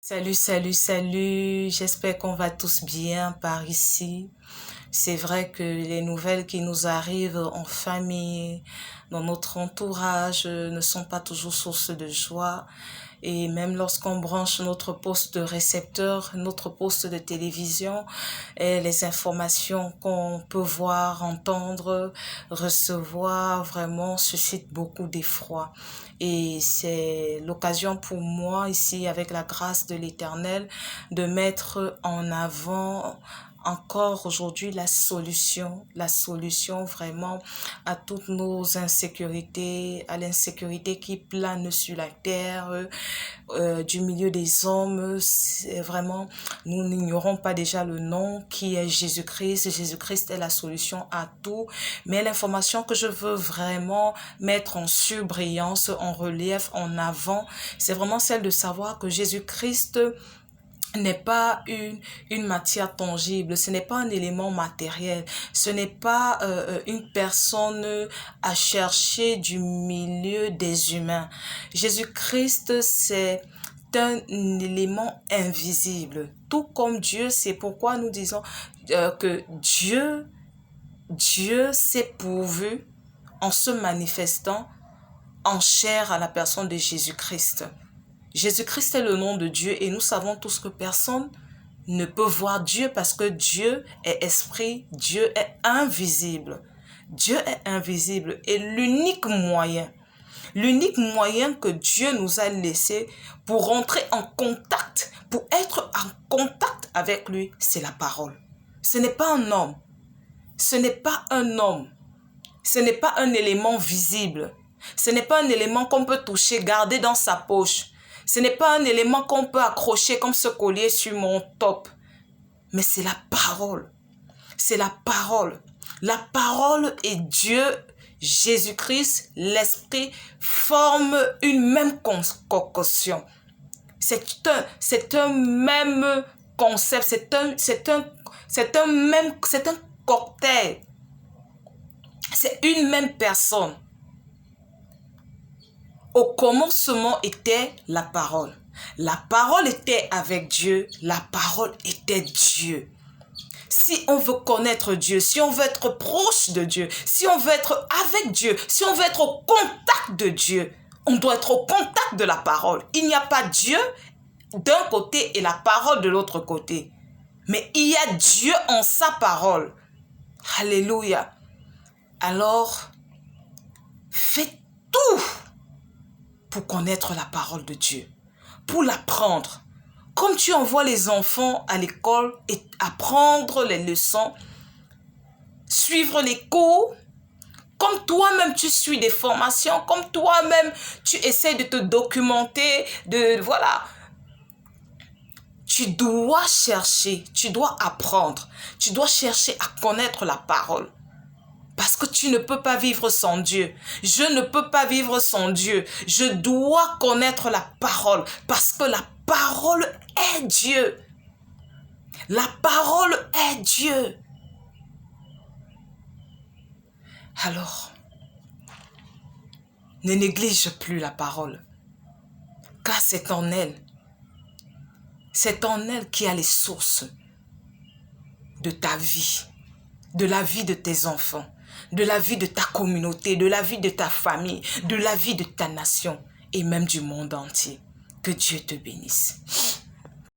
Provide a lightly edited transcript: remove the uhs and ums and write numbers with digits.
Salut, salut, salut. J'espère qu'on va tous bien par ici. C'est vrai que les nouvelles qui nous arrivent en famille, dans notre entourage, ne sont pas toujours source de joie. Et même lorsqu'on branche notre poste de récepteur, notre poste de télévision, et les informations qu'on peut voir, entendre, recevoir, vraiment suscitent beaucoup d'effroi. Et c'est l'occasion pour moi, ici, avec la grâce de l'Éternel, de mettre en avant encore aujourd'hui la solution vraiment à toutes nos insécurités, à l'insécurité qui plane sur la terre, du milieu des hommes. C'est vraiment, nous n'ignorons pas déjà le nom qui est Jésus-Christ. Jésus-Christ est la solution à tout. Mais l'information que je veux vraiment mettre en surbrillance, en relief, en avant, c'est vraiment celle de savoir que Jésus-Christ n'est pas une matière tangible, ce n'est pas un élément matériel, ce n'est pas une personne à chercher du milieu des humains. Jésus-Christ, c'est un élément invisible, tout comme Dieu. C'est pourquoi nous disons que Dieu s'est pourvu en se manifestant en chair à la personne de Jésus-Christ. Jésus-Christ est le nom de Dieu et nous savons tous que personne ne peut voir Dieu parce que Dieu est esprit, Dieu est invisible. Dieu est invisible et l'unique moyen que Dieu nous a laissé pour rentrer en contact, pour être en contact avec lui, c'est la parole. Ce n'est pas un homme, ce n'est pas un homme, ce n'est pas un élément visible, ce n'est pas un élément qu'on peut toucher, garder dans sa poche. Ce n'est pas un élément qu'on peut accrocher comme ce collier sur mon top. Mais c'est la parole. C'est la parole. La parole et Dieu, Jésus-Christ, l'Esprit, forment une même concoction. C'est un même concept. C'est un cocktail. C'est une même personne. Au commencement était la parole. La parole était avec Dieu. La parole était Dieu. Si on veut connaître Dieu, si on veut être proche de Dieu, si on veut être avec Dieu, si on veut être au contact de Dieu, on doit être au contact de la parole. Il n'y a pas Dieu d'un côté et la parole de l'autre côté. Mais il y a Dieu en sa parole. Alléluia. Alors, faites tout pour connaître la parole de Dieu, pour l'apprendre. Comme tu envoies les enfants à l'école et apprendre les leçons, suivre les cours, comme toi-même tu suis des formations, comme toi-même tu essaies de te documenter, voilà. Tu dois chercher, tu dois apprendre, tu dois chercher à connaître la parole. Parce que tu ne peux pas vivre sans Dieu. Je ne peux pas vivre sans Dieu. Je dois connaître la parole. Parce que la parole est Dieu. La parole est Dieu. Alors, ne néglige plus la parole. Car c'est en elle. C'est en elle qu'il y a les sources de ta vie. De la vie de tes enfants. De la vie de ta communauté, de la vie de ta famille, de la vie de ta nation et même du monde entier. Que Dieu te bénisse.